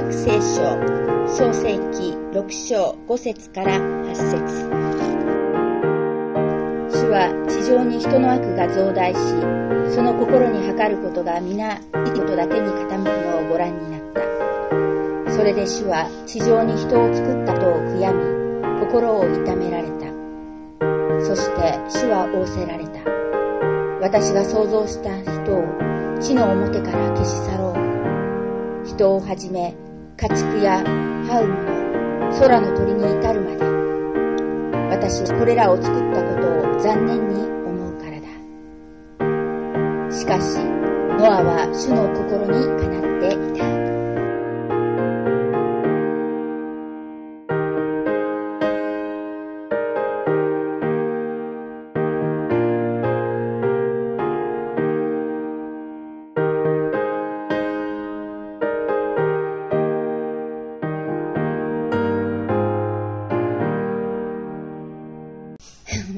約聖書創世記6章5節から8節。主は地上に人の悪が増大し、その心に計ることが皆いいことだけに傾くのをご覧になった。それで主は地上に人を作ったと悔やみ、心を痛められた。そして主は仰せられた。私が創造した人を地の表から消し去ろう。人をはじめ家畜や這うもの、空の鳥に至るまで、私はこれらを作ったことを残念に思うからだ。しかしノアは主の心にかなっていた。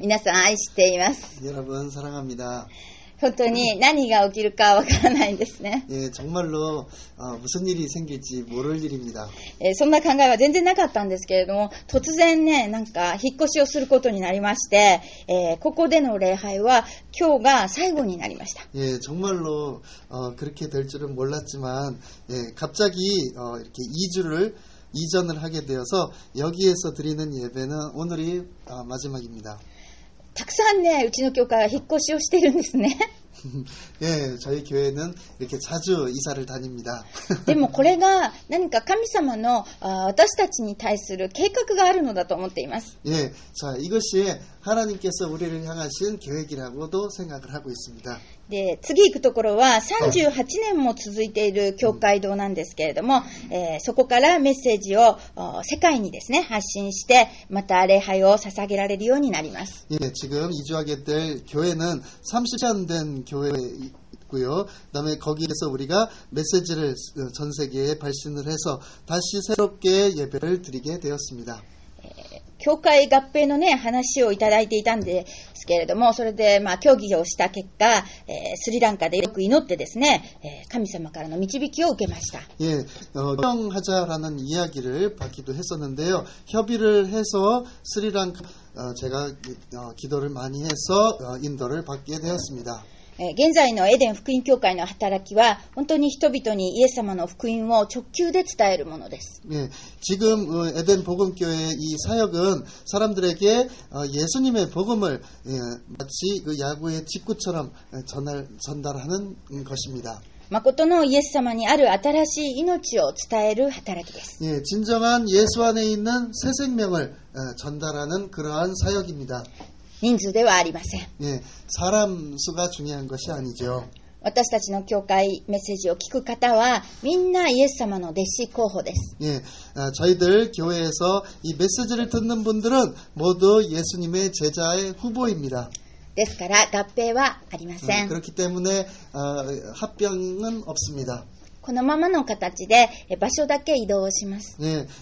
皆さん愛しています。여러분 사랑합니다. 本当に何が起きるかわからないんですね。정말로 무슨 일이 생길지 모를 일입니다. そんな考えは全然なかったんですけれども、突然ね、なんか引っ越しをすることになりまして、ここでの礼拝は今日が最後になりました。정말로 그렇게 될 줄은 몰랐지만, 갑자기 이렇게 2주를 이전을 하게 되어서 여기에서 드리는 예배는 오늘이 마지막입니다. たくさんね、うちの教会は引っ越しをしてるんですね。저희 교회는 이렇게 자주 이사를 다닙니다. でもこれが何か神様の私たちに対する計画があるのだと思っています。자, 이것이 하나님께서 우리를 향하신 계획이라고도 생각을 하고 있습니다. で、次行くところは38年も続いている教会堂なんですけれども、そこからメッセージを世界にですね、発信して、また礼拝を捧げられるようになります。지금 이주하게 될 교회는 30년 된 교회이고요. 그다음에 거기에서 우리가 메시지를 전 세계에 발신을 해서 다시 새롭게 예배를 드리게 되었습니다. 教会合併のね、話をいただいていたんですけれども、それで協議をした結果、スリランカでよく祈ってですね、神様からの導きを受けました。협정하자라는 이야기를 받기도 했었는데요. 협의를 해서 스리랑카 제가 기도를 많이 해서 인도를 받게 되었습니다. 現在のエデン福音教会の働きは本当に人々にイエス様の福音を直球で伝えるものです。지금 에덴 복음교회의 이 사역은 사람들에게 예수님의 복음을 마치 그 야구의 직구처럼 전달하는 것입니다. 誠のイエス様にある新しい命を伝える働きです。 진정한 예수 안에 있는 새 생명을 전달하는 그러한 사역입니다. 人数ではありません。 사람 수가 중요한 것이 아니죠. 私たちの教会メッセージを聞く方はみんなイエス様の弟子候補です。 저희들 교회에서 이 메시지를 듣는 분들은 모두 예수님의 제자의 후보입니다. ですから合併はありません。 그렇기 때문에 합병은 없습니다. このままの形で場所だけ移動をします。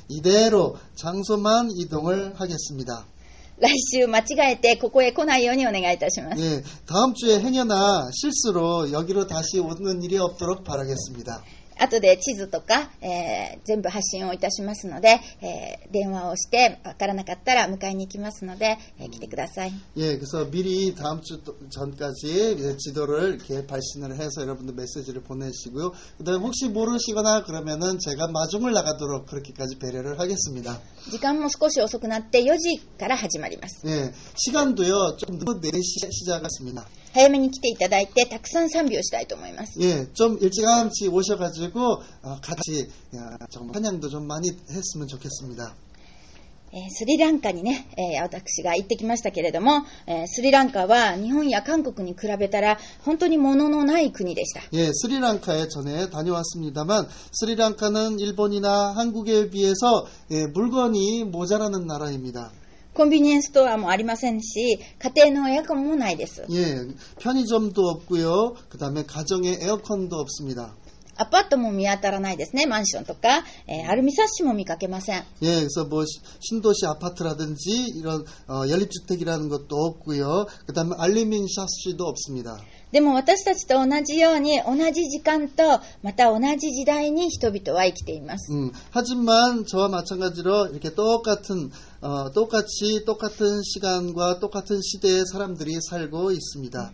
이대로 장소만 이동을 하겠습니다. 来週間違えてここへ来ないようにお願いいたします。 다음 주에 행여나 실수로 여기로 다시 오는 일이 없도록 바라겠습니다. 後で地図とか、全部発信をいたしますので、電話をしてわからなかったら迎えに行きますので、来てください。 그래서 미리 다음 주 전까지 지도를 이렇게 발신을 해서 여러분들 메시지를 보내시고요. 그다음에 혹시 모르시거나 그러면은 제가 마중을 나가도록 그렇게까지 배려를 하겠습니다. 時間も少し遅くなって4時から始まります。 시간도요 좀 더 4시에 시작했습니다. 早めに来ていただいてたくさん賛美をしたいと思います。 좀 일찌감치 오셔가지고 같이 정말 찬양도 좀 많이 했으면 좋겠습니다. スリランカにね、私が行ってきましたけれども、スリランカは日本や韓国に比べたら本当に物のない国でした。 스리랑카에 전에 다녀왔습니다만 스리랑카는 일본이나 한국에 비해서 물건이 모자라는 나라입니다. コンビニエンスストアもありませんし、家庭のエアコンもないです。 편의점도 없고요. 그다음에 가정에 에어컨도 없습니다. アパートも見当たらないですね。マンションとか、アルミサッシも見かけません。 예, 그래서 뭐 신도시 아파트라든지 이런 연립주택이라는 것도 없고요. 그다음에 알루미늄 샤시도 없습니다. でも私たちと同じように同じ時間とまた同じ時代に人々は生きています。 하지만 저와 마찬가지로 이렇게 똑같은 똑같은 시간과 똑같은 시대의 사람들이 살고 있습니다.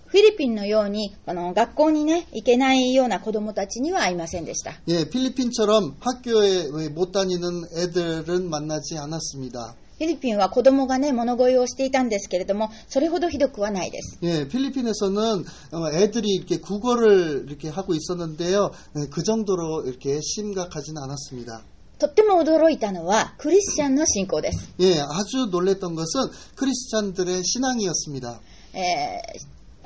フィリピンのように学校にね行けないような子どもたちには会いませんでした。 예, 필리핀처럼 학교에 못 다니는 애들은 만나지 않았습니다. フィリピンは子供がね物乞いをしていたんですけれども、それほどひどくはないです。 예, 필리핀에서는 애들이 이렇게 국어를 이렇게 하고 있었는데요. 그 정도로 이렇게 심각하지는 않았습니다. とっても驚いたのはクリスチャンの信仰です。 예, 아주 놀랬던 것은 크리스찬들의 신앙이었습니다.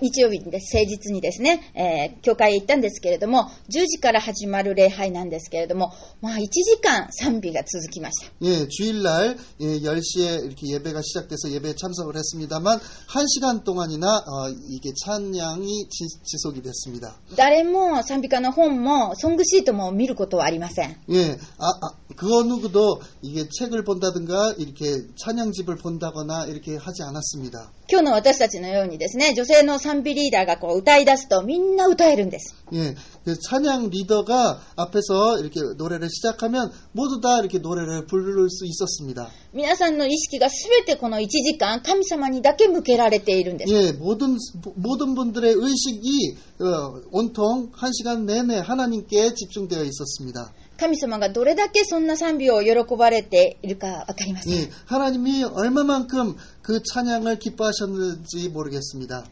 日曜日で誠実にですね、教会へ行ったんですけれども、10時から始まる礼拝なんですけれども、1時間賛美が続きました。 예, 주일날 10시에 이렇게 예배가 시작돼서 예배에 참석을 했습니다만 1시간 동안이나 이게 찬양이 지속이 됐습니다. 誰も賛美歌の本もソングシートも見ることはありません。 예, 그 누구도 이게 책을 본다든가 이렇게 찬양집을 본다거나 이렇게 하지 않았습니다. 今日の私たちのようにですね、女性の賛美リーダーが歌い出すとみんな歌えるんです。 예, 그 찬양 리더가 앞에서 이렇게 노래를 시작하면 모두 다 이렇게 노래를 부를 수 있었습니다. 皆さんの意識がすべてこの1時間神様にだけ向けられているんです。 예, 모든 분들의 의식이 온통 1시간 내내 하나님께 집중되어 있었습니다. 神様がどれだけそんな賛美を喜ばれているかわかりません。 예, 하나님이 얼마만큼 그 찬양을 기뻐하셨는지 모르겠습니다.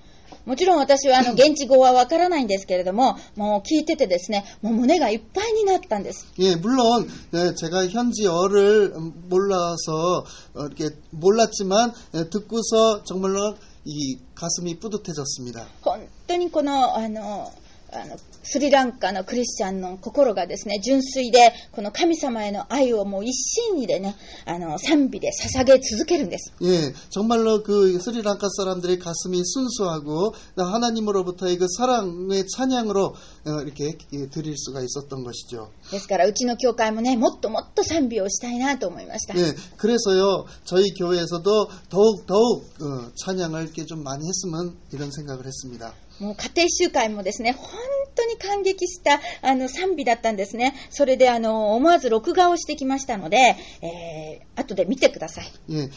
もちろん私は現地語はわからないんですけれども、もう聞いててですね、もう胸がいっぱいになったんです。 예, 물론 제가 현지어를 몰라서 이렇게 몰랐지만 듣고서 정말로 이 가슴이 뿌듯해졌습니다. 本当にこのスリランカのクリスチャンの心がですね、純粋でこの神様への愛をもう一心でね、賛美で捧げ続けるんです。 예, 정말로 그 스리랑카 사람들의 가슴이 순수하고 하나님으로부터의 그 사랑의 찬양으로 이렇게 드릴 수가 있었던 것이죠. ですからうちの教会もね、もっともっと賛美をしたいなと思いました。 예, 그래서요 저희 교회에서도 더욱 찬양을 이렇게 좀 많이 했으면 이런 생각을 했습니다. もう家庭集会もですね、本当に感激した賛美だったんですね。それで思わず録画をしてきましたので、後で見てください。 예,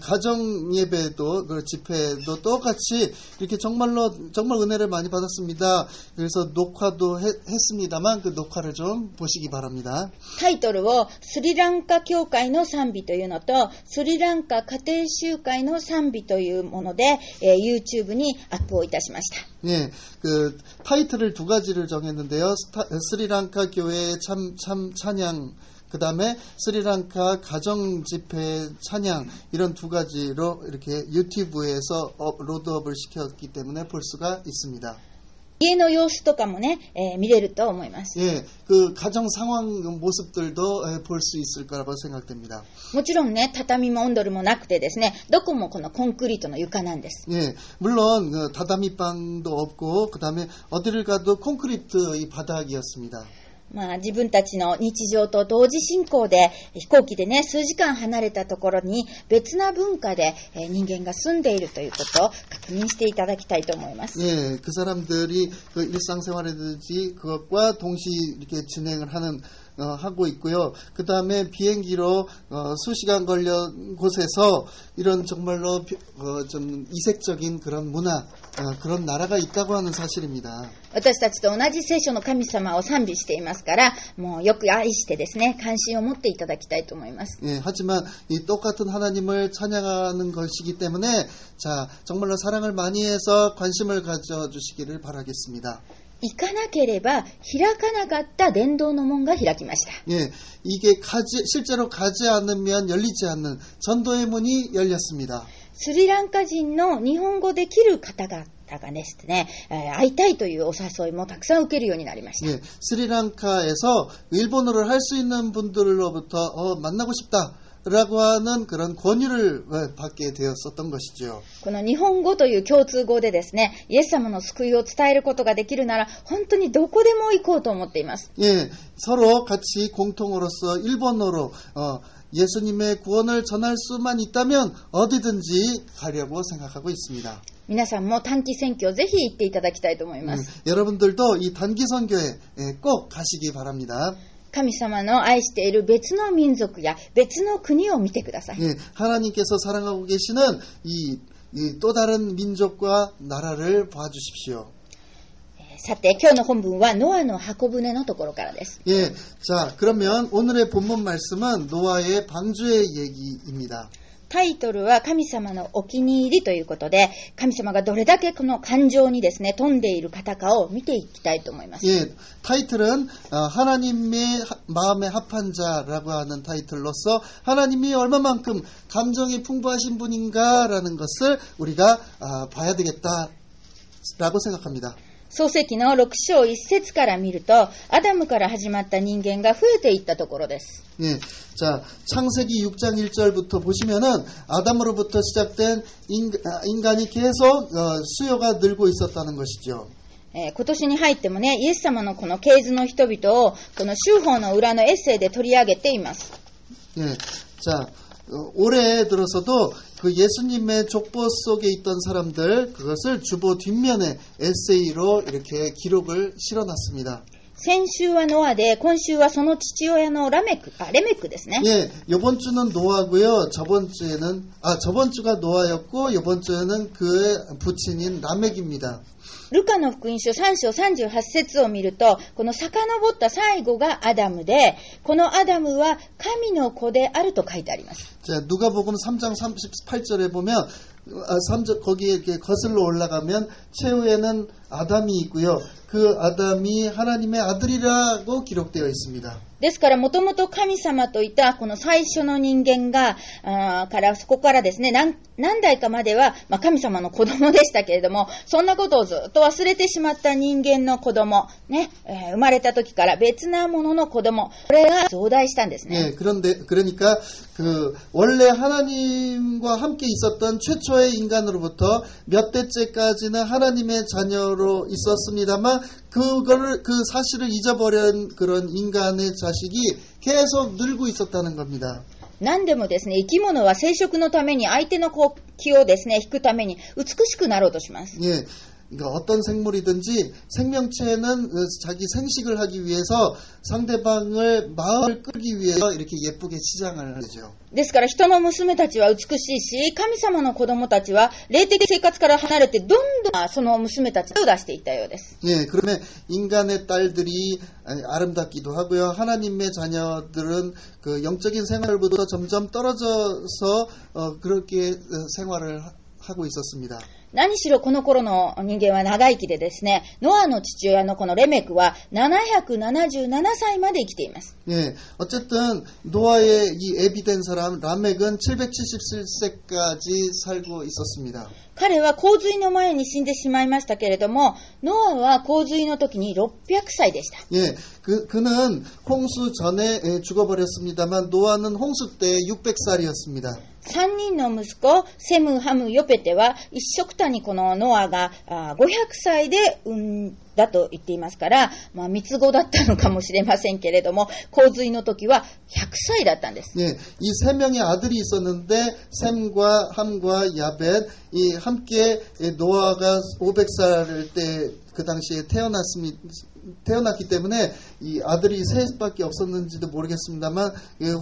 가정 예배도 그 집회도 똑같이 이렇게 정말 은혜를 많이 받았습니다. 그래서 녹화도 했습니다만 그 녹화를 좀 보시기 바랍니다. タイトルをスリランカ教会の賛美というのとスリランカ家庭集会の賛美というもので、YouTube にアップをいたしました。 예, 그 타이틀을 두 가지를 정했는데요. 스리랑카 교회의 찬양, 그 다음에 스리랑카 가정 집회 찬양 이런 두 가지로 이렇게 유튜브에서 로드업을 시켰기 때문에 볼 수가 있습니다. 家の様子とかもね、見れると思います。 예, 그 가정 상황 모습들도 볼 수 있을 거라고 생각됩니다. もちろんね、畳もオンドルもなくてですね、どこもこのコンクリートの床なんです。 예, 물론 다다미방도 없고 그 다음에 어디를 가도 콘크리트 이 바닥이었습니다. 自分たちの日常と同時進行で飛行機でね数時間離れたところに別な文化で人間が住んでいるということを確認していただきたいと思います。 예, 그 사람들이 그 일상생활이든지 그것과 동시에 이렇게 진행을 하고 있고요. 그 다음에 비행기로 수시간 걸린 곳에서 이런 정말로 좀 이색적인 그런 문화, 그런 나라가 있다고 하는 사실입니다. 私たちと同じ聖書の神様を賛美していますから、もうよく愛してですね、関心を持っていただきたいと思います。 예, 하지만 이 똑같은 하나님을 찬양하는 것이기 때문에 자, 정말로 사랑을 많이 해서 관심을 가져주시기를 바라겠습니다. 行かなければ開かなかった伝道の門が開きました。 예, 이게 실제로 가지 않으면 열리지 않는 전도의 문이 열렸습니다. スリランカ人の日本語できる方々がですね、会いたいというお誘いもたくさん受けるようになりました。 예, 스리랑카에서 일본어를 할 수 있는 분들로부터 만나고 싶다. 라고 하는 그런 권유를 받게 되었었던 것이죠. この日本語という共通語でですね、イエス様の救いを伝えることができるなら、本当にどこでも行こうと思っています。 예, 서로 같이 공통어로서 일본어로 예수님의 구원을 전할 수만 있다면 어디든지 가려고 생각하고 있습니다. 皆さんも短期選挙ぜひ行っていただきたいと思います。 여러분들도 이 단기 선교에 꼭 가시기 바랍니다. 神様の愛している別の民族や別の国を見てください。 예, 하나님께서 사랑하고 계시는 이 또 다른 민족과 나라를 봐주십시오. さて、今日の本文はノアの箱舟のところからです。 예, 자 그러면 오늘의 본문 말씀은 노아의 방주의 얘기입니다. タイトルは神様のお気に入りということで、神様がどれだけこの感情にですね、富んでいる方かを見ていきたいと思います。 예, 타이틀은 하나님의 마음에 합한 자라고 하는 타이틀로서 하나님이 얼마만큼 감정이 풍부하신 분인가라는 것을 우리가 봐야 되겠다라고 생각합니다. 創世記の6章1節から見ると、アダムから始まった人間が増えていったところです。 예, 자 창세기 6장 1절부터 보시면은 아담으로부터 시작된 인간이 계속 수요가 늘고 있었다는 것이죠. 今年に入ってもね、イエス様のこの系図の人々をこの修法の裏のエッセイで取り上げています。 예, 자 올해 들어서도 그 예수님의 족보 속에 있던 사람들 그것을 주보 뒷면에 에세이로 이렇게 기록을 실어놨습니다. 先週はノアで、今週はその父親のレメクですね。 예, 이번 주는 노아고요. 저번 주가 노아였고 이번 주에는 그의 부친인 라멕입니다. ルカの福音書3章38節を見ると、この遡った最後がアダムで、このアダムは神の子であると書いてあります。 자, 누가복음 3장 38절에 보면 3절 거기에 이렇게 거슬러 올라가면 최후에는 아담이 있고요. 그 아담이 하나님의 아들이라고 기록되어 있습니다. ですから、もともと神様といたこの最初の人間が、そこからですね、何代かまでは、神様の子供でしたけれども、そんなことをずっと忘れてしまった人間の子供、ね、生まれた時から別なものの子供、これが増大したんですね。 예, 그러니까 원래 하나님과 함께 있었던 최초의 인간으로부터 몇 대째까지는 하나님의 자녀로 있었습니다만 그 사실을 잊어버린 그런 인간의 자식이 계속 늘고 있었다는 겁니다. 何でもですね、生き物は生殖のために相手の気をですね、引くために美しくなろうとします。 예. 그러니까 어떤 생물이든지 생명체는 자기 생식을 하기 위해서 상대방을 마음을 끌기 위해서 이렇게 예쁘게 치장을 하죠. ですから人の娘たちは美しいし、神様の子供たちは霊的生活から離れてどんどんその娘たちを出していったようです。 예, 그러면 인간의 딸들이 아름답기도 하고요. 하나님의 자녀들은 그 영적인 생활부터 점점 떨어져서 그렇게 생활을 하고 있었습니다. 何しろこの頃の人間は長生きでですね、ノアの父親のこのレメクは777歳まで生きています。 예, 어쨌든 노아의 이 애비된 사람 라멕은 777세까지 살고 있었습니다. 彼は洪水の前に死んでしまいましたけれども、ノアは洪水の時に600歳でした。 예, 그는 홍수 전에 죽어버렸습니다만 노아는 홍수 때 600살이었습니다. 3人の息子、セム、ハム、ヨペテは一緒くたにこのノアが500歳で産んだと言っていますから、三つ子だったのかもしれませんけれども、洪水の時は100歳だったんです。 예, 이 세 명의 아들이 있었는데 셈과 함과 야벳 이 함께 노아가 500살 때 그 당시에 태어났기 때문에 이 아들이 셋밖에 없었는지도 모르겠습니다만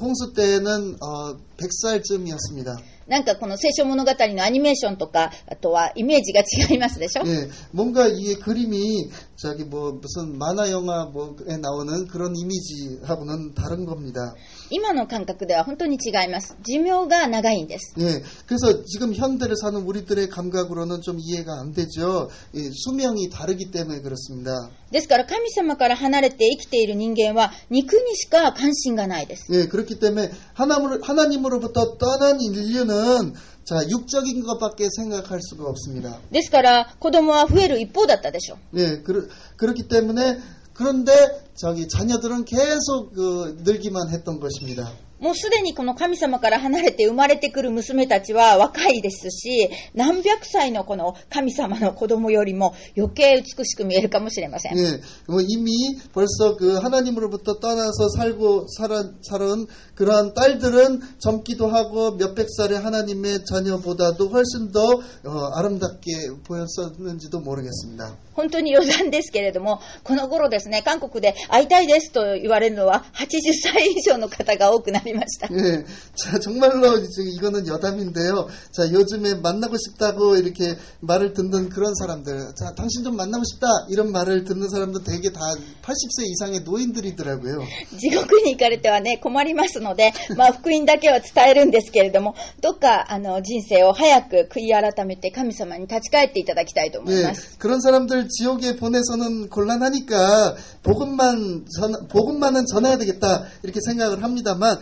홍수 때는 100살쯤이었습니다. なんかこの聖書物語のアニメーションとか、あとはイメージが違いますでしょ? 예, 뭔가 이 그림이 무슨 만화 영화 뭐에 나오는 그런 이미지하고는 다른 겁니다. 今の感覚では本当に違います。寿命が長いんです。 예, 그래서 지금 현대를 사는 우리들의 감각으로는 좀 이해가 안 되죠. 예, 수명이 다르기 때문에 그렇습니다. ですから神様から離れて生きている人間は肉にしか関心がないです。 예, 그렇기 때문에 하나님으로부터 떠난 인류는 자, 육적인 것밖에 생각할 수가 없습니다. ですから子供は増える一方だったでしょう。 예, 그렇기 때문에 그런데 자녀들은 계속 늘기만 했던 것입니다. もうすでにこの神様から離れて生まれてくる娘たちは若いですし、何百歳のこの神様の子供よりも余計美しく見えるかもしれません。 예, 뭐 이미 벌써 그 하나님으로부터 떠나서 살아온 그러한 딸들은 젊기도 하고 몇백 살의 하나님의 자녀보다도 훨씬 더 아름답게 보였었는지도 모르겠습니다. 本当に余談ですけれども、この頃ですね、韓国で会いたいですと言われるのは80歳以上の方が多くなりました。 예, 자, 정말로 이거는 여담인데요. 자, 요즘에 만나고 싶다고 이렇게 말을 듣는 그런 사람들, 자, 당신 좀 만나고 싶다 이런 말을 듣는 사람도 되게 다 80세 이상의 노인들이더라고요. 地獄に行かれてはね、困りますので、福音だけは伝えるんですけれども、どっか人生を早く悔い改めて神様に立ち返っていただきたいと思います。 예, 그런 사람들 지옥에 보내서는 곤란하니까 복음만은 전해야 되겠다 이렇게 생각을 합니다만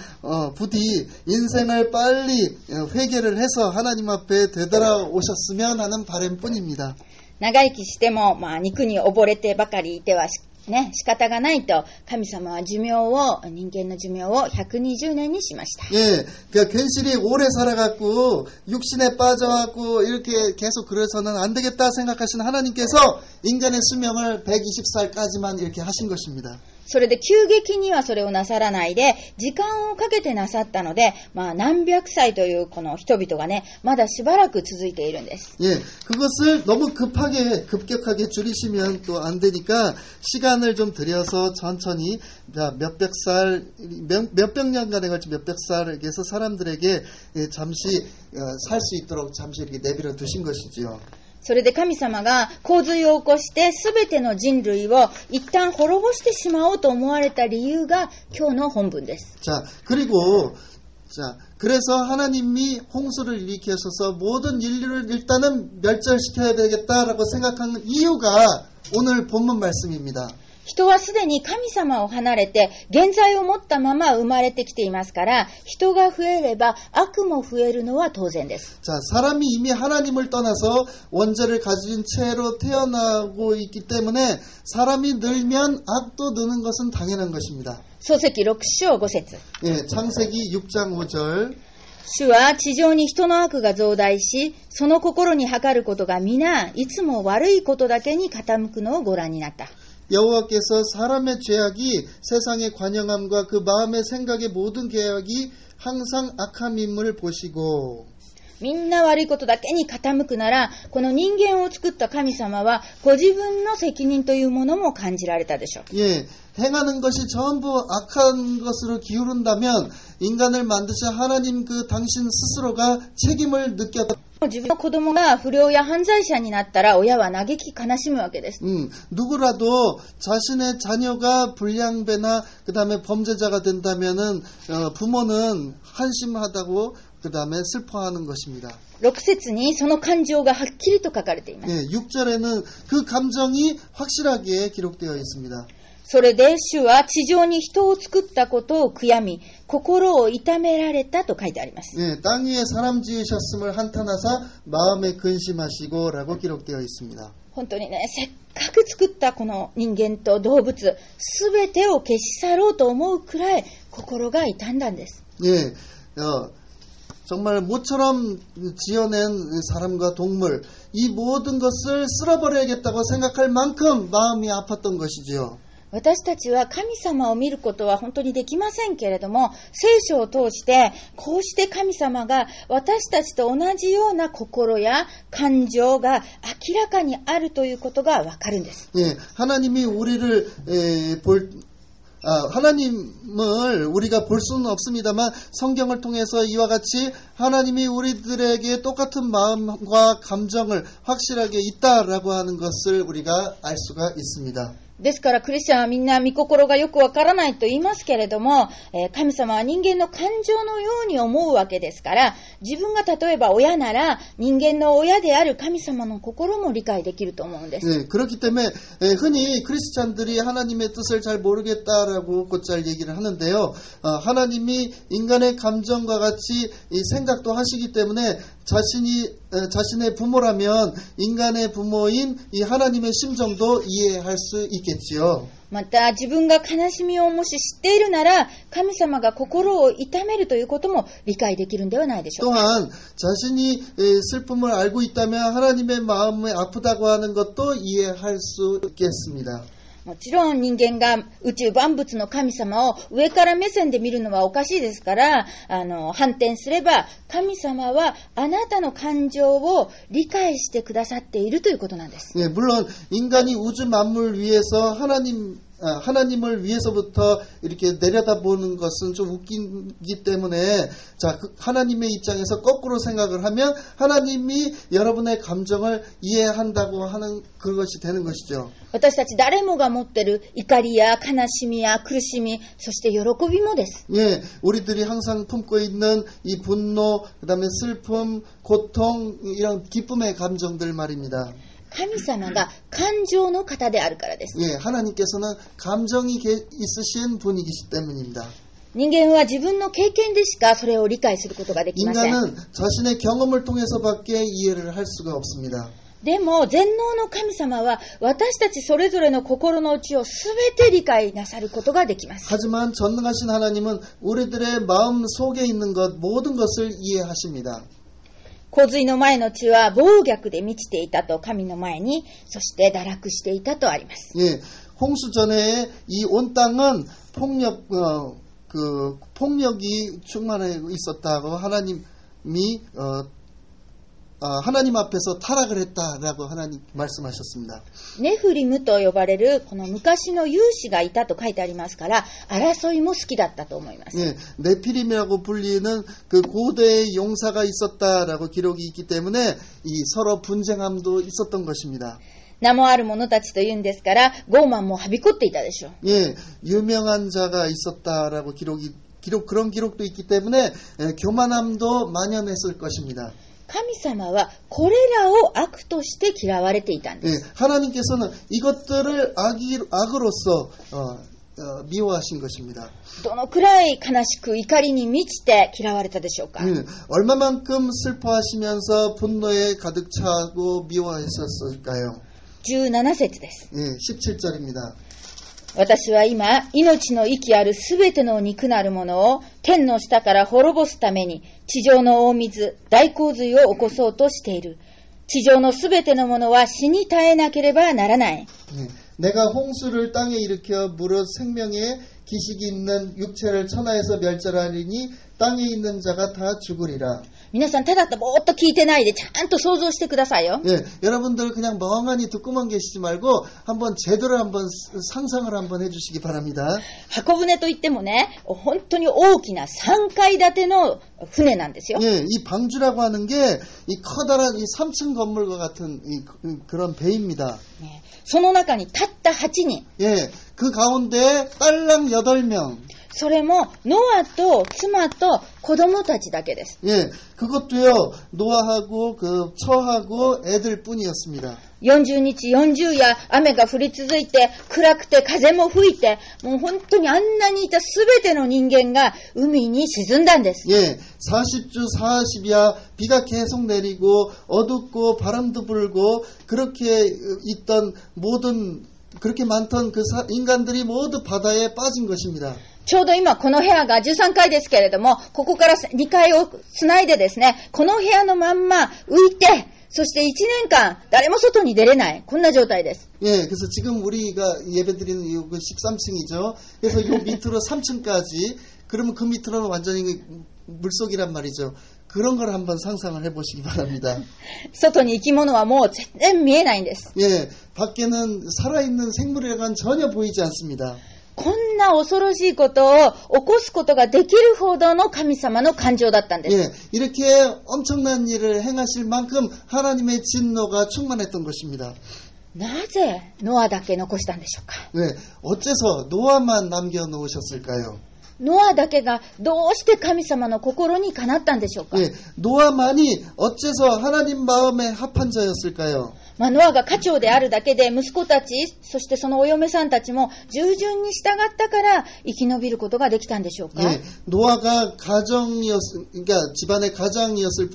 부디 인생을 빨리 회개를 해서 하나님 앞에 되돌아오셨으면 하는 바람뿐입니다. 長生きしても、肉に溺れてばかりいてはね、仕方がないと神様は人間の寿命を120年にしました。 예, 그러니까 괜시리 오래 살아갖고 육신에 빠져갖고 이렇게 계속 그래서는 안 되겠다 생각하시는 하나님께서 인간의 수명을 120살까지만 이렇게 하신 것입니다. それで急激にはそれをなさらないで時間をかけてなさったので、何百歳というこの人々がね、まだしばらく続いているんです。 예, 그것을 너무 급격하게 줄이시면 또 안 되니까 시간을 좀 들여서 천천히 몇백 년간에 걸쳐 몇백 살에게서 사람들에게 잠시 살 수 있도록 잠시 이렇게 내버려 두신 것이지요. それで神様が洪水を起こして全ての人類を一旦滅ぼしてしまおうと思われた理由が今日の本文です。 자, 그래서 하나님이 홍수를 일으키셔서 모든 인류를 일단은 멸절시켜야 되겠다라고 생각한 이유가 오늘 본문 말씀입니다. 人はすでに神様を離れて現在を持ったまま生まれてきていますから、人が増えれば悪も増えるのは当然です。 자, 사람이 이미 하나님을 떠나서 원죄를 가진 채로 태어나고 있기 때문에 사람이 늘면 악도 느는 것은 당연한 것입니다. 創世記6章5節 예, 창세기 6장 5절. 主は地上に人の悪が増大し、その心に計ることが皆いつも悪いことだけに傾くのをご覧になった。 여호와께서 사람의 죄악이 세상의 관영함과 그 마음의 생각의 모든 계획이 항상 악함임을 보시고 みんな悪いことだけに傾くなら、この人間を作った神様はご自分の責任というものも感じられたでしょう。 예, 행하는 것이 전부 악한 것으로 기울은다면 인간을 만드신 하나님 그 당신 스스로가 책임을 느꼈다. 自分の子供が不良や犯罪者になったら親は嘆き悲しむわけです。 누구라도 자신의 자녀가 불량배나 그 다음에 범죄자가 된다면은 부모는 한심하다고 그 다음에 슬퍼하는 것입니다. 6節にその感情がはっきりと書かれています。 예, 6절에는 그 감정이 확실하게 기록되어 있습니다. それで主は地上に人を作ったことを悔やみ、心を痛められたと書いてあります。 예, 땅 위에 사람 지으셨음을 한탄하사 마음에 근심하시고라고 기록되어 있습니다. 本当にね、せっかく作ったこの人間と動物、すべてを消し去ろうと思うくらい心が痛んだんです。 예, 정말 모처럼 지어낸 사람과 동물 이 모든 것을 쓸어버려야겠다고 생각할 만큼 마음이 아팠던 것이지요. 私たちは神様を見ることは本当にできませんけれども、聖書を通してこうして神様が私たちと同じような心や感情が明らかにあるということがわかるんです。 예, 하나님을 우리가 볼 수는 없습니다만 성경을 통해서 이와 같이 하나님이 우리들에게 똑같은 마음과 감정을 확실하게 있다라고 하는 것을 우리가 알 수가 있습니다. ですからクリスチャンはみんな御心がよくわからないと言いますけれども、神様は人間の感情のように思うわけですから、自分が例えば親なら人間の親である神様の心も理解できると思うんです。 네, 그렇기 때문에 흔히 크리스찬들이 하나님의 뜻을 잘 모르겠다라고 곧잘 얘기를 하는데요. 하나님이 인간의 감정과 같이 이 생각도 하시기 때문에 자신의 부모라면 인간의 부모인 이 하나님의 심정도 이해할 수 있겠지요. また自分が悲しみをもし知っているなら神様が心を痛めるということも理解できるんではないでしょうか。 또한 자신이 슬픔을 알고 있다면 하나님의 마음이 아프다고 하는 것도 이해할 수 있겠습니다. もちろん人間が宇宙万物の神様を上から目線で見るのはおかしいですから、反転すれば神様はあなたの感情を理解してくださっているということなんです。 예, 물론 인간이 우주 만물 위에서 하나님을 위해서부터 이렇게 내려다보는 것은 좀 웃기기 때문에 하나님의 입장에서 거꾸로 생각을 하면 하나님이 여러분의 감정을 이해한다고 하는 그것이 되는 것이죠. 私たち誰もが持っている怒りや悲しみや苦しみ、そして喜びもです。 예, 우리들이 항상 품고 있는 이 분노, 그다음에 슬픔, 고통, 이런 기쁨의 감정들 말입니다. 神様が感情の方であるからです。 예, 하나님께서는 감정이 있으신 분이기 때문입니다. 人間は自分の経験でしかそれを理解することができません。 인간은 자신의 경험을 통해서밖에 이해를 할 수가 없습니다. でも全能の神様は私たちそれぞれの心の内をすべて理解なさることができます。 하지만 전능하신 하나님은 우리들의 마음 속에 있는 것 모든 것을 이해하십니다. 洪水の前の地は暴虐で満ちていたと神の前に、そして堕落していたとあります。 예, 홍수 전에 이 온 땅은 폭력이 충만해 있었다고 하나님 앞에서 타락을 했다라고 하나님 말씀하셨습니다. ネフリムと呼ばれるこの昔の勇士がいたと書いてありますから、争いも好きだったと思います。 예, 네피림이라고 불리는 그 고대의 용사가 있었다라고 기록이 있기 때문에 이 서로 분쟁함도 있었던 것입니다. 名もある者たちというんですから、傲慢もはびこっていたでしょう。 예, 유명한 자가 있었다라고 그런 기록도 있기 때문에 교만함도 만연했을 것입니다. 神様はこれらを悪として嫌われていたんです。 예, 하나님께서는 이것들을 악으로서 미워하신 것입니다. どのくらい悲しく怒りに満ちて嫌われたでしょうか。 얼마만큼 슬퍼하시면서 분노에 가득 차고 미워하셨을까요? 17節です。 예, 17절입니다. 私は今、命の息あるすべての肉なるものを天の下から滅ぼすために地上の大水、大洪水を起こそうとしている。地上のすべてのものは死に絶えなければならない。 내가 홍수를 땅에 일으켜 무릇 생명의 기식이 있는 육체를 천하에서 멸절하리니 땅에 있는 자가 다 죽으리라. 皆さんただぼーっと聞いてないでちゃんと想像してくださいよ。 예, 여러분들 그냥 멍하니 듣고만 계시지 말고 한번 제대로 한번 상상을 한번 해주시기 바랍니다. 箱舟といってもね、本当に大きな3階建ての船なんですよ。 예, 이 방주라고 하는 게 이 커다란 이 3층 건물과 같은 그런 배입니다. その中にたった8人。 예, 그 가운데 딸랑 8명. それもノアと妻と子供たちだけです。 예, 그것도요, 노아하고 그 처하고 애들 뿐이었습니다. 40日40夜雨が降り続いて暗くて風も吹いてもう本当にあんなにいたすべての人間が海に沈んだんです。 예, 40주 40야 비가 계속 내리고 어둡고 바람도 불고 그렇게 있던 그렇게 많던 그 인간들이 모두 바다에 빠진 것입니다. ちょうど今この部屋が13階ですけれども、ここから2階をつないでですね、この部屋のまんま浮いて、そして1年間誰も外に出れない、こんな状態です。 예, 그래서 지금 우리가 예배드리는 이 13층이죠. 그래서 이 밑으로 3층까지, 그러면 그 밑으로는 완전히 물속이란 말이죠. 그런 걸 한번 상상을 해보시기 바랍니다. 外に生き物はもう全然見えないんです。 예, 밖에는 살아있는 생물이라고는 전혀 보이지 않습니다. こんな恐ろしいことを起こすことができるほどの神様の感情だったんです。 예, 이렇게 엄청난 일을 행하실 만큼 하나님의 진노가 충만했던 것입니다. なぜノアだけ残したんでしょうか。 네, 어째서 노아만 남겨놓으셨을까요? ノアだけがどうして神様の心にかなったんでしょうか。 예, 노아만이 어째서 하나님 마음에 합한 자였을까요? ノアが家長であるだけで息子たち、そしてそのお嫁さんたちも従順に従ったから生き延びることができたんでしょうか。 예, 노아가 그러니까 집안의 가장이었을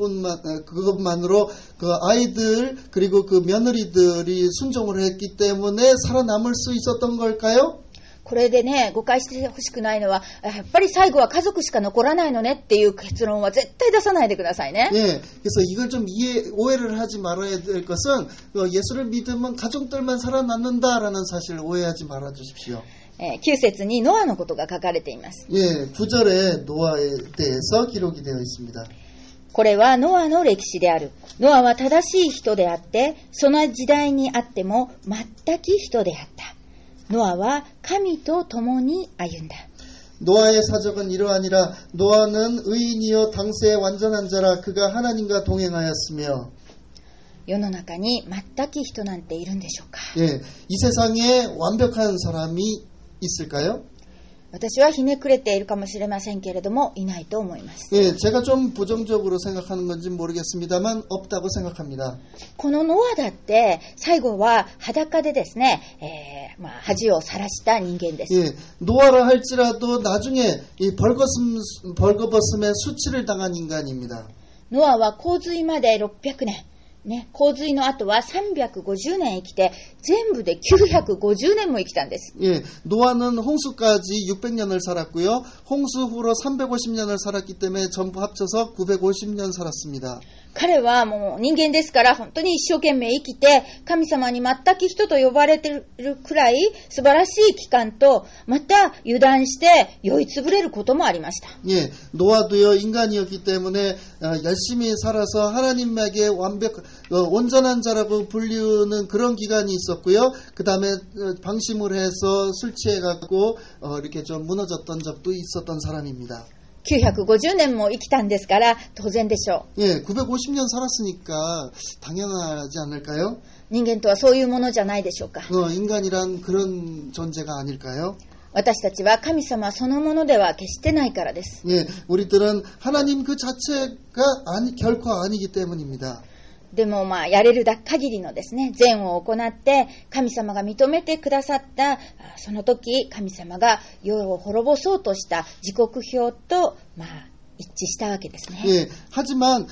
그것만으로 그 아이들 그리고 그 며느리들이 순종을 했기 때문에 살아남을 수 있었던 걸까요? これでね、誤解してほしくないのは、やっぱり最後は家族しか残らないのねっていう結論は絶対出さないでくださいね。 예, 그래서 이걸 좀 오해를 하지 말아야 될 것은 예수를 믿으면 가족들만 살아남는다라는 사실을 오해하지 말아 주십시오. 9節にノアのことが書かれています。 예, 9절에 노아에 대해서 기록이 되어 있습니다. これはノアの歴史である。ノアは正しい人であって、その時代にあっても全く人であった。ノアは神と共に歩んだ。 노아의 사적은 이러하니라. 노아는 의인이요 당세의 완전한 자라. 그가 하나님과 동행하였으며. 世の中に全く人なんているんでしょうか。 예, 이 세상에 완벽한 사람이 있을까요? 私はひねくれているかもしれませんけれども、いないと思います。 예, 제가 좀 부정적으로 생각하는 건지 모르겠습니다만 없다고 생각합니다. このノアだって最後は裸でですね、恥をさらした人間です。 예, 노아라 할지라도 나중에 이 벌거벗음의 수치를 당한 인간입니다. ノアは洪水まで600年。ね、洪水の後は350年生きて、全部で950年も生きたんです。 예, 노아는 홍수까지 600년을 살았고요. 홍수 후로 350년을 살았기 때문에 전부 합쳐서 950년 살았습니다. 彼はもう人間ですから本当に一生懸命生きて、神様に全く人と呼ばれているくらい素晴らしい期間と、また油断して酔いつぶれることもありました。 예, 노아도요 인간이었기 때문에 열심히 살아서 하나님에게 온전한 자라고 불리우는 그런 기간이 있었고요. 그 다음에 방심을 해서 술 취해갖고 이렇게 좀 무너졌던 적도 있었던 사람입니다. 950年も生きたんですから当然でしょう。 예, 950년 살았으니까 당연하지 않을까요? 人間とはそういうものじゃないでしょうか。 인간이란 그런 존재가 아닐까요? 私たちは神様そのものでは決してないからです。 예, 우리들은 하나님 그 자체가 결코 아니기 때문입니다. でもやれる限りのですね、善を行って神様が認めてくださったその時、神様が世を滅ぼそうとした時刻表と一致したわけですね。 예, 하지만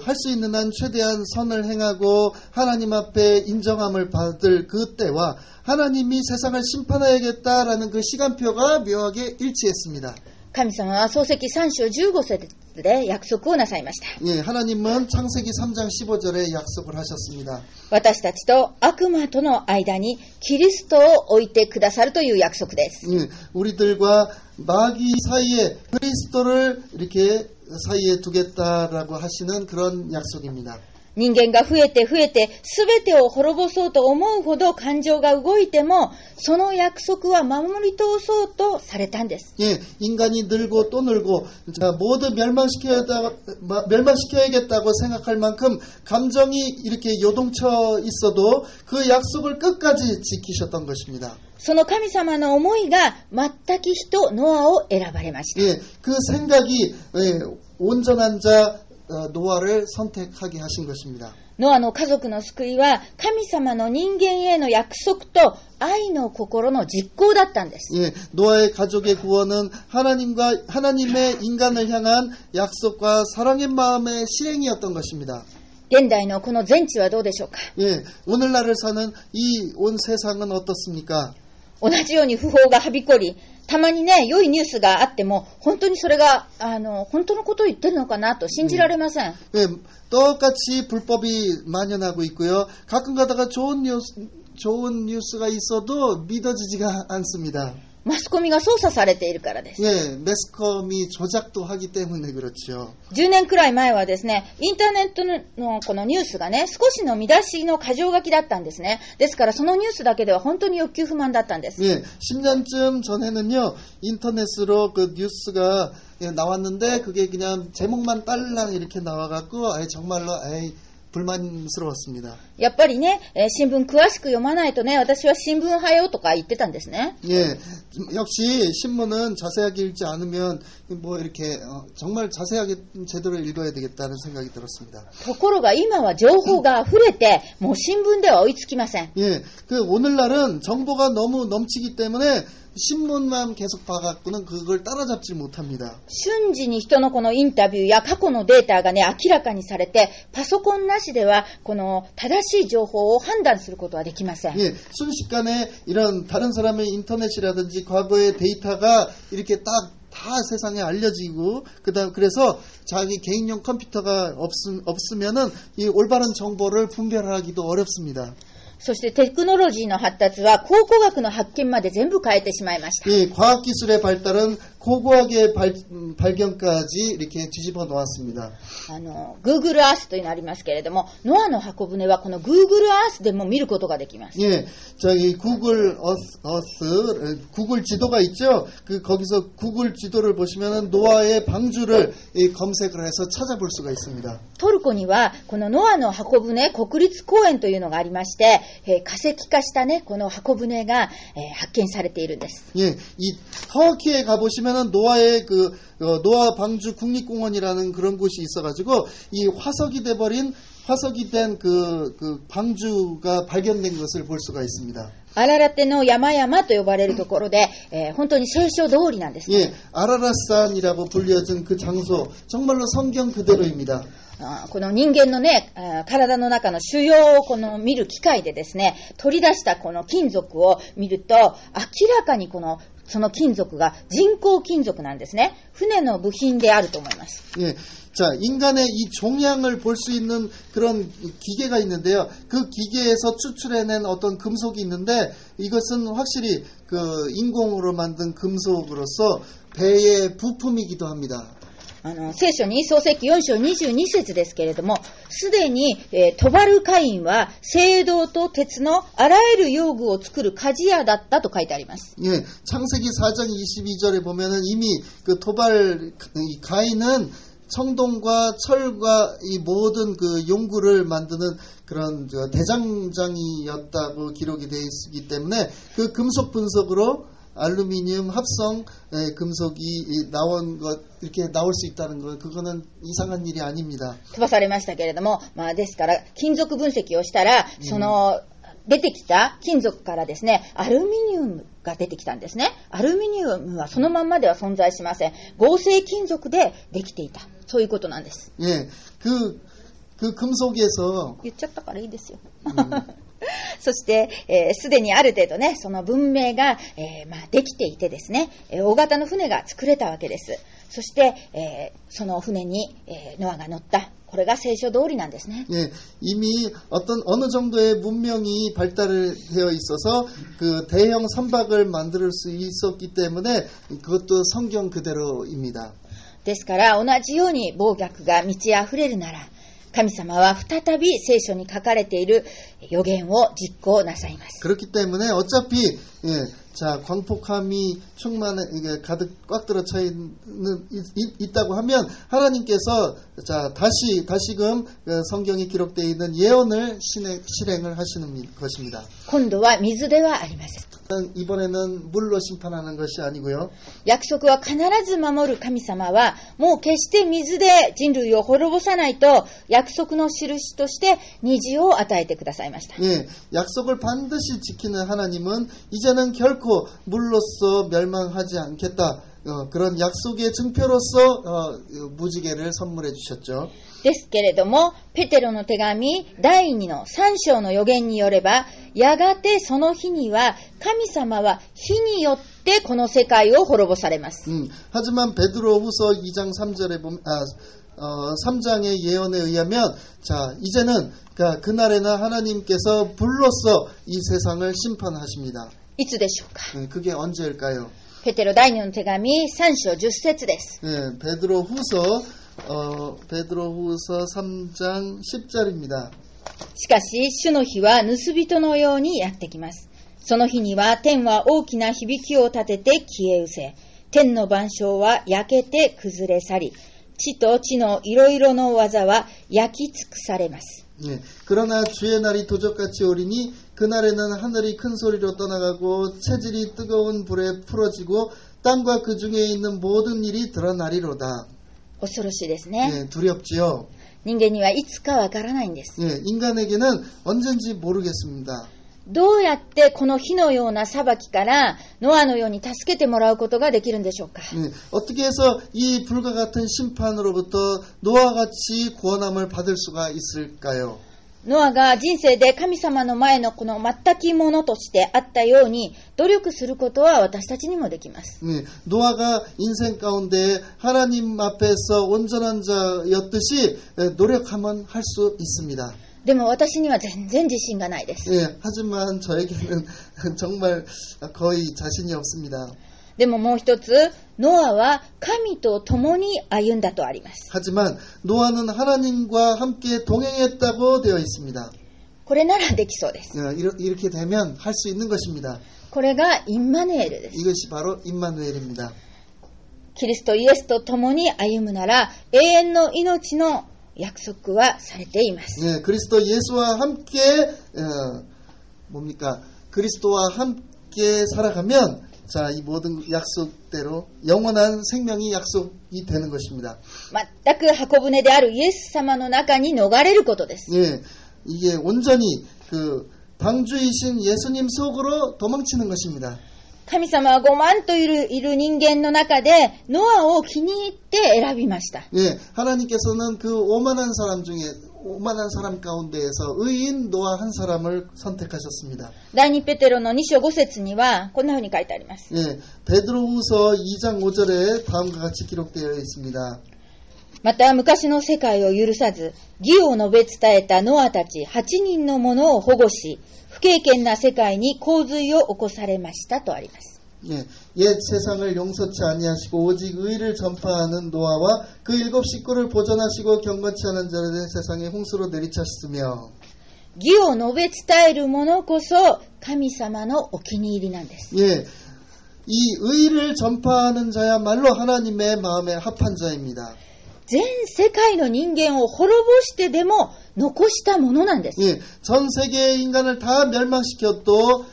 할 수 있는 한 최대한 선을 행하고 하나님 앞에 인정함을 받을 그때와 하나님이 세상을 심판하야겠다라는 그 시간표가 묘하게 일치했습니다. 神様は創世記3章15節で約束をなさいました。 예, 하나님은 창세기 3장 15절에 약속을 하셨습니다. 私たちと悪魔との間にキリストを置いてくださるという約束です。 예, 우리들과 마귀 사이에 그리스도를 이렇게 사이에 두겠다라고 하시는 그런 약속입니다. 人間が増えて全てを滅ぼそうと思うほど感情が動いても、その約束は守り通そうとされたんです。 예, 인간이 늘고 또 늘고 모두 멸망시켜야겠다고 생각할 만큼 감정이 이렇게 요동쳐 있어도 그 약속을 끝까지 지키셨던 것입니다. その神様の思いが全く人ノアを選ばれました。 예, 그 생각이 온전한 자 노아를 선택하게 하신 것입니다. ノアの家族の救いは神様の人間への約束と愛の心の実行だったんです。 예, 노아의 가족의 구원은 하나님의 인간을 향한 약속과 사랑의 마음의 실행이었던 것입니다. 現代のこの全地はどうでしょうか。 예, 오늘날을 사는 이 온 세상은 어떻습니까? 同じように不法がはびこり、たまにね、良いニュースがあっても、本当にそれが、本当のことを言ってるのかなと信じられません。 예, 똑같이 불법이 만연하고 있고요. 가끔 가다가 좋은 뉴스가 있어도 믿어지지가 않습니다. マスコミが操作されているからです。 예, 매스컴이 조작도 하기 때문에 그렇죠. 10年くらい前はですね、インターネットのこのニュースがね、少しの見出しの箇条書きだったんですね。ですからそのニュースだけでは本当に欲求不満だったんです。 예, 10년쯤 전에는요, 인터넷으로 그 뉴스가 나왔는데 그게 그냥 제목만 딸랑 이렇게 나와갖고 정말로 불만스러웠습니다. やっぱりね、新聞詳しく読まないとね、私は新聞派よとか言ってたんですね。 예, 역시 신문은 자세하게 읽지 않으면 뭐 이렇게 정말 자세하게 제대로 읽어야 되겠다는 생각이 들었습니다. ところが今は情報が溢れて、もう新聞では追いつきません。 예, 오늘날은 정보가 너무 넘치기 때문에 신문만 계속 봐갖고는 그걸 따라잡지 못합니다. 瞬時に人のこのインタビューや過去のデータがね、明らかにされて、パソコンなしではこの正しい情報を判断することはできません。 예, 순식간에 이런 다른 사람의 인터넷이라든지 과거의 데이터가 이렇게 다 세상에 알려지고 그래서 자기 개인용 컴퓨터가 없으면은 이 올바른 정보를 분별하기도 어렵습니다. そしてテクノロジーの発達は考古学の発見まで全部変えてしまいました。 이 과학기술의 발달은 고고학의 발견까지 이렇게 뒤집어 놓았습니다. Google Earth というのありますけれども、ノアの箱舟はこの Google Earth でも見ることができます。 예, 저기 Google Earth, 구글 지도가 있죠. 거기서 구글 지도를 보시면은 노아의 방주를 검색을 해서 찾아볼 수가 있습니다. トルコにはこのノアの箱舟国立公園というのがありまして、化石化したねこの箱舟が、発見されているんです。 예, 이 터키에 가보시면은 노아의 노아 방주 국립공원이라는 그런 곳이 있어가지고 이 화석이 된 그 방주가 발견된 것을 볼 수가 있습니다. アララテの山々と呼ばれるところで、本当に聖書通りなんですね。 예, 아라라산이라고 불려진 그 장소 정말로 성경 그대로입니다. この人間のね、体の中の腫瘍をこの見る機械でですね、取り出したこの金属を見ると、明らかにその金属が人工金属なんですね。船の部品であると思います。 예, 자, 인간의 이 종양을 볼 수 있는 그런 기계가 있는데요. 그 기계에서 추출해낸 어떤 금속이 있는데 이것은 확실히 그 인공으로 만든 금속으로서 배의 부품이기도 합니다. 聖書に創世記4章22節ですけれども、すでに、トバルカインは青銅と鉄のあらゆる用具を作る鍛冶屋だったと書いてあります。 예, 창세기 4장 22절에 보면은 이미 그 토발 가인은 청동과 철과 이 모든 그 용구를 만드는 그런 대장장이었다고 기록이 되어 있기 때문에 그 금속 분석으로 알루미늄 합성 금속이 이렇게 나올 수 있다는 것, 그거는 이상한 일이 아닙니다. 飛ばされましたけれども、ですから金属分析をしたら、その出てきた金属からですね、アルミニウムが出てきたんですね。アルミニウムはそのまんまでは存在しません。合成金属でできていた。そういうことなんです。 예, 그 금속에서 言っちゃったからいいですよ。そして、すでにある程度ね、その文明が、できていてですね、大型の船が作れたわけです。そして、その船に、ノアが乗った。これが聖書通りなんですね。 예, 이미 어느 정도의 문명이 발달되어 있어서 그 대형 선박을 만들 수 있었기 때문에 그것도 성경 그대로입니다. ですから同じように暴虐が満ち溢れるなら、神様は再び聖書に書かれている予言を実行なさいます。 그렇기 때문에 어차피 자, 광폭함이 이게 가득 꽉 들어차 있다고 하면 하나님께서 자, 다시금 성경에 기록되어 있는 예언을 실행을 하시는 것입니다. 今度は水ではありません。 이번에는 물로 심판하는 것이 아니고요. 約束は必ず守る神様は、もう決して水で人類を滅ぼさないと約束の印として虹を与えてくださいました。 예, 약속을 반드시 지키는 하나님은 이제는 결코 물로써 멸망하지 않겠다. 그런 약속의 증표로서 무지개를 선물해 주셨죠. ですけれども、ペテロの手紙第2の3章の予言によれば、やがてその日には神様は火によってこの世界を滅ぼされます。 하지만 베드로후서 2장 3절에 보면 3장의 예언에 의하면 자, 이제는 그날에는 하나님께서 불로써 이 세상을 심판하십니다. いつでしょうか。 그게 언제일까요? ペテロ第2の手紙3章10節です。 네, 베드로후서 3장 10절입니다. しかし主の日は盗人のようにやってきます。その日には天は大きな響きを立てて消え失せ、天の万象は焼けて崩れ去り、地と地のいろいろの技は焼き尽くされます。 예, 그러나 주의 날이 도적같이 오리니 그날에는 하늘이 큰 소리로 떠나가고 체질이 뜨거운 불에 풀어지고 땅과 그 중에 있는 모든 일이 드러나리로다. 恐ろしいですね。 예, 두렵지요. 人間にはいつかわからないんです。 예, 인간에게는 언젠지 모르겠습니다. どうやってこの火のような裁きからノアのように助けてもらうことができるんでしょうか。 예, 어떻게 해서 이 불과 같은 심판으로부터 노아와 같이 구원함을 받을 수가 있을까요? ノアが人生で神様の前のこの全きものとしてあったように努力することは私たちにもできます。 예, 노아가 인생 가운데 하나님 앞에서 온전한 자였듯이 노력하면 할 수 있습니다. でも私には全然自信がないです。 예, 하지만 저에게는 정말 거의 자신이 없습니다. でももう一つ、ノアは神と共に歩んだとあります。 하지만 노아는 하나님과 함께 동행했다고 되어 있습니다. これならできそうです。 이렇게 되면 할 수 있는 것입니다. これがインマヌエルです。 이것이 바로 임마누엘입니다. キリストイエスと共に歩むなら永遠の命の約束はされています。 예, 그리스도 예수와 함께 뭡니까? 그리스도와 함께 살아가면 자, 이 모든 약속대로 영원한 생명이 약속이 되는 것입니다. 全く箱舟であるイエス様の中に逃れることです。 예, 이게 온전히 그 방주이신 예수님 속으로 도망치는 것입니다. 神様は5万といる人間の中でノアを気に入って選びました。 예, 하나님께서는 그 오만한 사람 중에 오만한 사람 가운데에서 의인 노아 한 사람을 선택하셨습니다. 第2ペテロの2章5節にはこんな風に書いてあります。 예, 베드로후서 2장 5절에 다음과 같이 기록되어 있습니다. また昔の世界を許さず義を述べ伝えたノアたち8人の者を保護し不敬虔な世界に洪水を起こされましたとあります。 예, 옛 세상을 용서치 아니하시고 오직 의를 전파하는 노아와 그 7 식구를 보존하시고 경건치 않은 자를 세상에 홍수로 내리쳤으며 義を述べ伝える者こそ神様のお気に入りなんです。 예, 이 의를 전파하는 자야말로 하나님의 마음에 합한 자입니다. 全世界の人間を滅ぼしてでも残したものなんです。 예, 전 세계의 인간을 다 멸망시켜도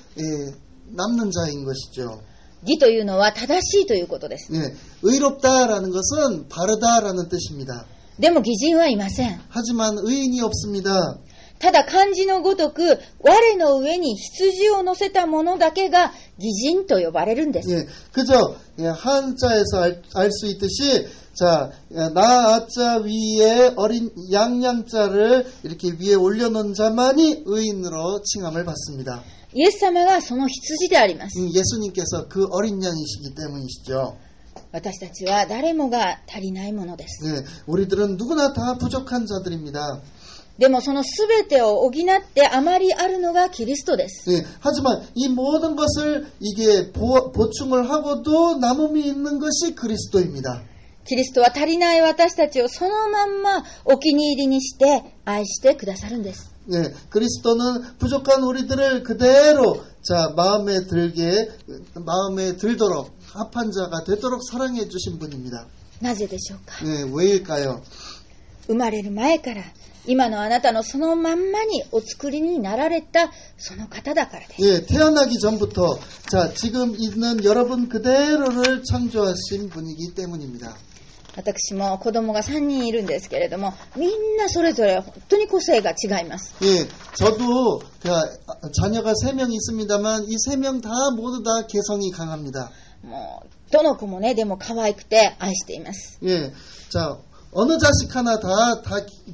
남는 자인 것이죠. 義というのは正しいということです。 예, 의롭다라는 것은 바르다라는 뜻입니다. でも義人はいません。 하지만 의인이 없습니다. ただ漢字のごとく我の上に羊を乗せた者だけが義人と呼ばれるんです。 예, 그저 한자에서 알 수 있듯이 자, 나아자 위에 어린 양양자를 이렇게 위에 올려놓은 자만이 의인으로 칭함을 받습니다. イエス様がその羊であります。 예수님께서 그 어린 양이시기 때문이시죠. 私たちは誰もが足りないものです。 예, 우리들은 누구나 다 부족한 자들입니다. でもそのすべてを補ってあまりあるのがキリストです。 예, 하지만 이 모든 것을 이게 보충을 하고도 남음이 있는 것이 그리스도입니다. キリストは足りない私たちをそのまんまお気に入りにして愛してくださるんです。 예, 그리스도는 부족한 우리들을 그대로 자 마음에 들도록 합한 자가 되도록 사랑해 주신 분입니다. なぜでしょうか。 예, 왜일까요? 生まれる前から今のあなたのそのまんまにお作りになられたその方だからです。 예, 태어나기 전부터 자 지금 있는 여러분 그대로를 창조하신 분이기 때문입니다. 私も子供が3人いるんですけれども、みんなそれぞれ本当に個性が違います。 예, 저도 자녀가 3명 있습니다만 이 3명 다 모두 다 개성이 강합니다. もうどの子もね、でも可愛くて愛しています。 예, 자 어느 자식 하나 다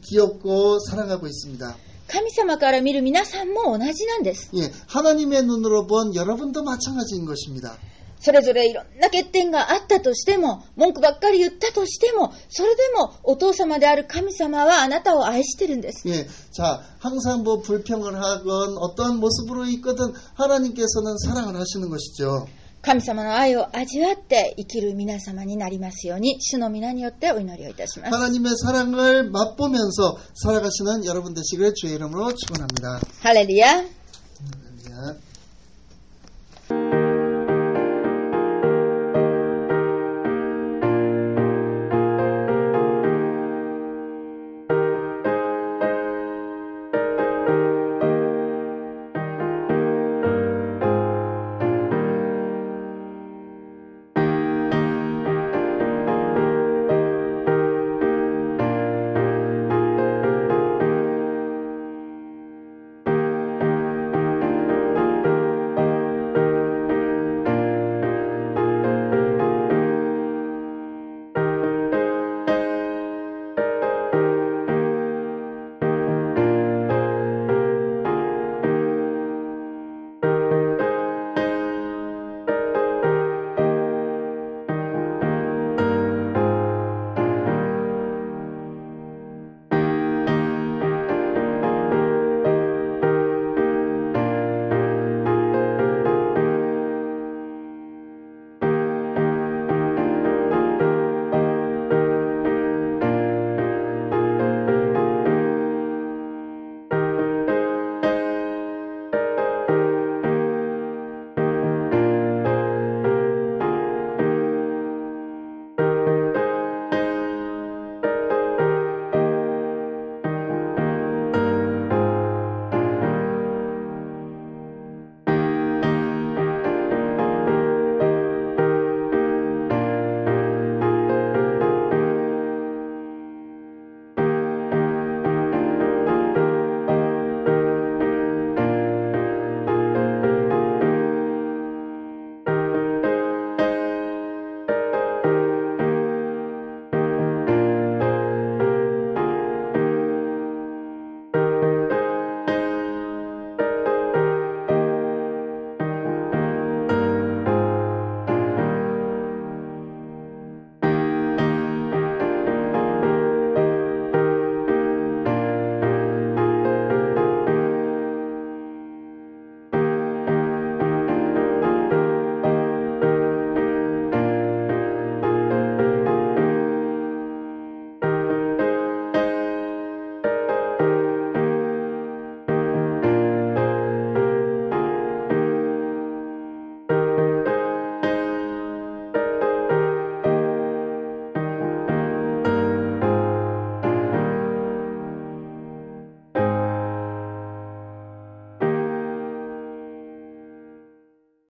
귀엽고 사랑하고 있습니다. 神様から見る皆さんも同じなんです。 예, 하나님의 눈으로 본 여러분도 마찬가지인 것입니다. それぞれいろんな欠点があったとしても、文句ばっかり言ったとしても、それでもお父様である神様はあなたを愛してるんです。 예, 자 항상 뭐 불평을 하건 어떤 모습으로 있거든 하나님께서는 사랑을 하시는 것이죠. 神様の愛を味わって生きる皆様になりますように、主の皆によってお祈りをいたします。 하나님의 사랑을 맛보면서 살아가시는 여러분 되시기를 주의 이름으로 축원합니다. 할렐루야. 할렐루야.